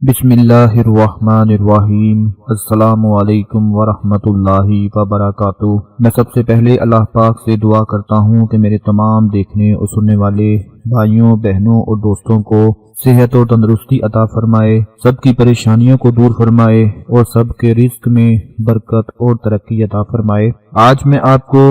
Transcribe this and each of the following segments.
बिस्मिल्लाहिर्रहमानिर्रहीम। अस्सलामु अलैकुम वरहमतुल्लाहि वबरकातुहू। मैं सबसे पहले अल्लाह पाक से दुआ करता हूँ कि मेरे तमाम देखने और सुनने वाले भाइयों, बहनों और दोस्तों को सेहत और तंदुरुस्ती अता फरमाए, सबकी परेशानियों को दूर फरमाए और सबके रिज्क में बरकत और तरक्की अता फरमाए। आज मैं आपको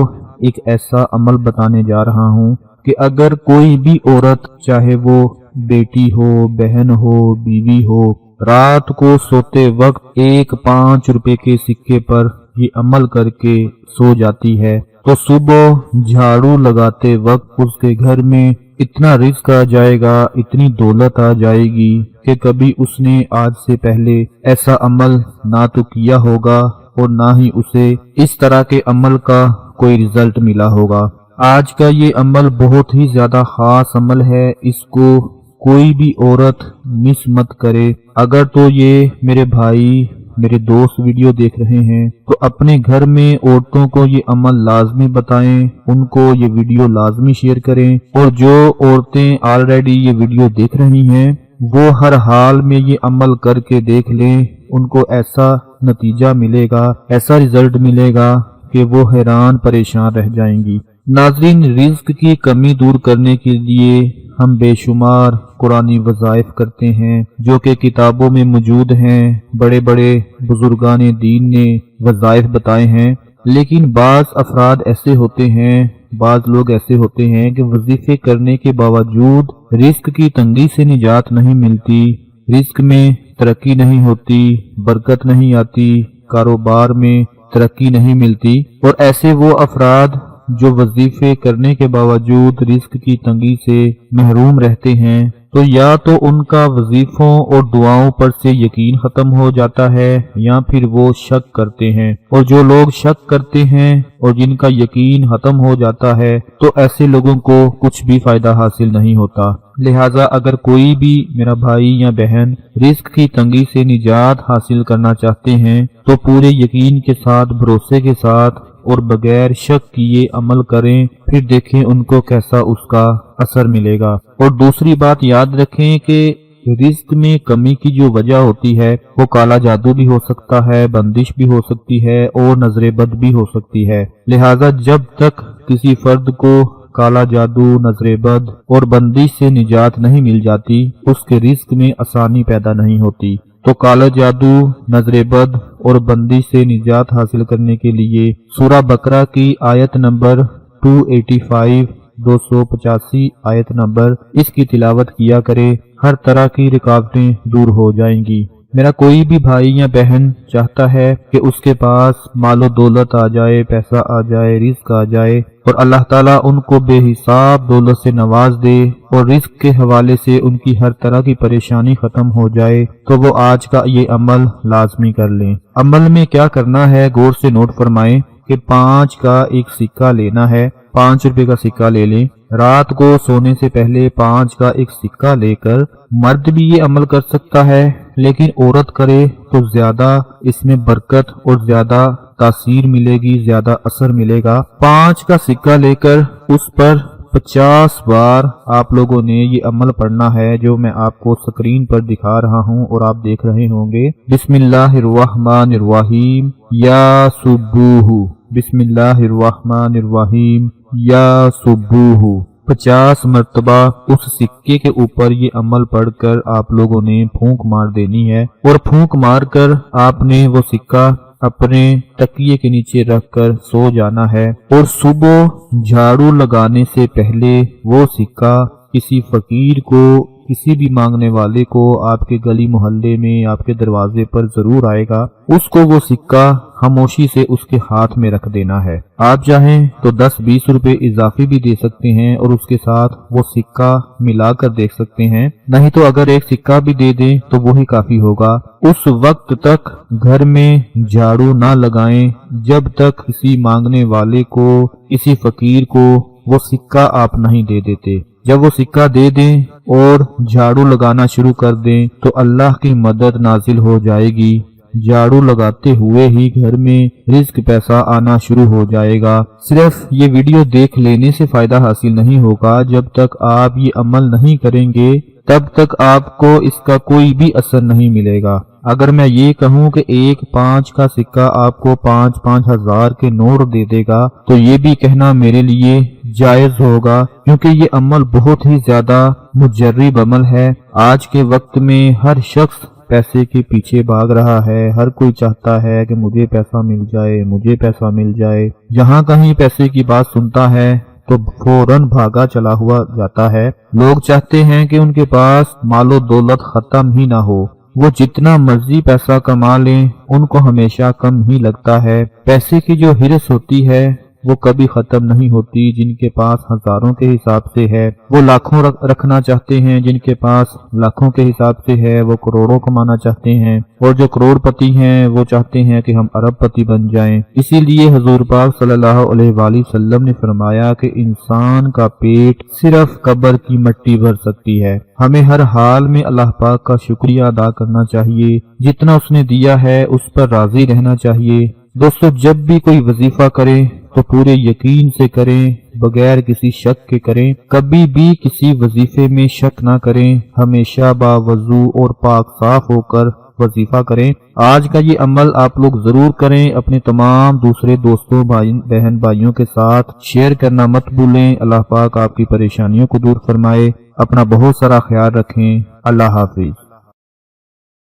एक ऐसा अमल बताने जा रहा हूँ कि अगर कोई भी औरत, चाहे वो बेटी हो, बहन हो, बीवी हो, रात को सोते वक्त एक 5 रुपए के सिक्के पर ये अमल करके सो जाती है तो सुबह झाड़ू लगाते वक्त उसके घर में इतना रिज्क आ जाएगा, इतनी दौलत आ जाएगी कि कभी उसने आज से पहले ऐसा अमल ना तो किया होगा और ना ही उसे इस तरह के अमल का कोई रिजल्ट मिला होगा। आज का ये अमल बहुत ही ज्यादा खास अमल है, इसको कोई भी औरत मिस मत करे। अगर तो ये मेरे भाई, मेरे दोस्त वीडियो देख रहे हैं तो अपने घर में औरतों को ये अमल लाजमी बताएं, उनको ये वीडियो लाजमी शेयर करें। और जो औरतें ऑलरेडी ये वीडियो देख रही हैं वो हर हाल में ये अमल करके देख लें, उनको ऐसा नतीजा मिलेगा, ऐसा रिजल्ट मिलेगा कि वो हैरान परेशान रह जाएंगी। नाज़रीन, रिज्क की कमी दूर करने के लिए हम बेशुमार कुरानी वज़ाइफ करते हैं जो कि किताबों में मौजूद हैं, बड़े बड़े बुजुर्गाने दीन ने वज़ाइफ बताए हैं। लेकिन बाज़ अफराद ऐसे होते हैं, बाज़ लोग ऐसे होते हैं कि वजीफे करने के बावजूद रिज्क की तंगी से निजात नहीं मिलती, रिज्क में तरक्की नहीं होती, बरकत नहीं आती, कारोबार में तरक्की नहीं मिलती। और ऐसे वो अफराद जो वजीफे करने के बावजूद रिज्क की तंगी से महरूम रहते हैं तो या तो उनका वजीफों और दुआओं पर से यकीन खत्म हो जाता है या फिर वो शक करते हैं। और जो लोग शक करते हैं और जिनका यकीन खत्म हो जाता है तो ऐसे लोगों को कुछ भी फायदा हासिल नहीं होता। लिहाजा अगर कोई भी मेरा भाई या बहन रिज्क की तंगी से निजात हासिल करना चाहते हैं तो पूरे यकीन के साथ, भरोसे के साथ और बगैर शक किए अमल करें, फिर देखें उनको कैसा उसका असर मिलेगा। और दूसरी बात याद रखें कि रिज्क में कमी की जो वजह होती है वो काला जादू भी हो सकता है, बंदिश भी हो सकती है और नजरे बद भी हो सकती है। लिहाजा जब तक किसी फर्द को काला जादू, नजरे बद और बंदिश से निजात नहीं मिल जाती उसके रिज्क में आसानी पैदा नहीं होती। तो काला जादू, नजरे बद और बंदिश से निजात हासिल करने के लिए सूरह बकरा की आयत नंबर 285, 285 आयत नंबर, इसकी तिलावत किया करे, हर तरह की रुकावटें दूर हो जाएंगी। मेरा कोई भी भाई या बहन चाहता है कि उसके पास मालो दौलत आ जाए, पैसा आ जाए, रिज्क आ जाए और अल्लाह ताला उनको बेहिसाब दौलत से नवाज दे और रिज्क के हवाले से उनकी हर तरह की परेशानी खत्म हो जाए तो वो आज का ये अमल लाजमी कर लें। अमल में क्या करना है गौर से नोट फरमाएं कि 5 का एक सिक्का लेना है, 5 रुपए का सिक्का ले लें। रात को सोने से पहले 5 का एक सिक्का लेकर, मर्द भी ये अमल कर सकता है लेकिन औरत करे तो ज्यादा इसमें बरकत और ज्यादा तासीर मिलेगी, ज्यादा असर मिलेगा। 5 का सिक्का लेकर उस पर 50 बार आप लोगों ने ये अमल पढ़ना है जो मैं आपको स्क्रीन पर दिखा रहा हूँ और आप देख रहे होंगे। बिस्मिल्लाहिर्रहमानिर्रहीम या सुबूहु, बिस्मिल्लाहिर्रहमानिर्रहीम या सुबूहु। 50 मर्तबा उस सिक्के के ऊपर ये अमल पढ़कर आप लोगों ने फूंक मार देनी है और फूंक मार कर आपने वो सिक्का अपने तकिए के नीचे रखकर सो जाना है। और सुबह झाड़ू लगाने से पहले वो सिक्का किसी फकीर को, किसी भी मांगने वाले को आपके गली मोहल्ले में आपके दरवाजे पर जरूर आएगा, उसको वो सिक्का खामोशी से उसके हाथ में रख देना है। आप चाहें तो 10-20 रुपए इजाफी भी दे सकते हैं और उसके साथ वो सिक्का मिलाकर देख सकते हैं, नहीं तो अगर एक सिक्का भी दे दें तो वो ही काफी होगा। उस वक्त तक घर में झाड़ू ना लगाएं जब तक किसी मांगने वाले को, किसी फकीर को वो सिक्का आप नहीं दे देते। जब वो सिक्का दे दें और झाड़ू लगाना शुरू कर दें तो अल्लाह की मदद नाजिल हो जाएगी। झाड़ू लगाते हुए ही घर में रिज्क पैसा आना शुरू हो जाएगा। सिर्फ ये वीडियो देख लेने से फायदा हासिल नहीं होगा, जब तक आप ये अमल नहीं करेंगे تب تک آپ کو اس کا کوئی بھی اثر نہیں ملے گا۔ اگر میں یہ کہوں کہ ایک 5 کا سکہ آپ کو 5 ہزار کے نوٹ دے دے گا تو یہ بھی کہنا میرے لیے جائز ہوگا، کیونکہ یہ عمل بہت ہی زیادہ مجرب عمل ہے۔ آج کے وقت میں ہر شخص پیسے کے پیچھے بھاگ رہا ہے، ہر کوئی چاہتا ہے کہ مجھے پیسہ مل جائے، مجھے پیسہ مل جائے۔ جہاں کہیں پیسے کی بات سنتا ہے تو فوراً بھاگا چلا ہوا جاتا ہے۔ لوگ چاہتے ہیں کہ ان کے پاس مال و دولت ختم ہی نہ ہو، وہ جتنا مرضی پیسہ کما لیں ان کو ہمیشہ کم ہی لگتا ہے۔ پیسے کی جو ہرس ہوتی ہے وہ کبھی ختم نہیں ہوتی۔ جن کے پاس ہزاروں کے حساب سے ہے وہ لاکھوں رکھنا چاہتے ہیں، جن کے پاس لاکھوں کے حساب سے ہے وہ کروڑوں کمانا چاہتے ہیں، اور جو کروڑ پتی ہیں وہ چاہتے ہیں کہ ہم ارب پتی بن جائیں۔ اسی لیے حضور پاک صلی اللہ علیہ وآلہ وسلم نے فرمایا کہ انسان کا پیٹ صرف قبر کی مٹی بھر سکتی ہے۔ ہمیں ہر حال میں اللہ پاک کا شکریہ ادا کرنا چاہیے، جتنا اس نے دیا ہے اس پر راضی رہنا چاہیے۔ دوستو، جب بھی کوئی وظیفہ کریں تو پورے یقین سے کریں، بغیر کسی شک کے کریں۔ کبھی بھی کسی وظیفے میں شک نہ کریں، ہمیشہ باوضو اور پاک صاف ہو کر وظیفہ کریں۔ آج کا یہ عمل آپ لوگ ضرور کریں، اپنے تمام دوسرے دوستوں بہن بھائیوں کے ساتھ شیئر کرنا مت بھولیں۔ اللہ پاک آپ کی پریشانیوں کو دور فرمائے۔ اپنا بہت سارا خیال رکھیں۔ اللہ حافظ۔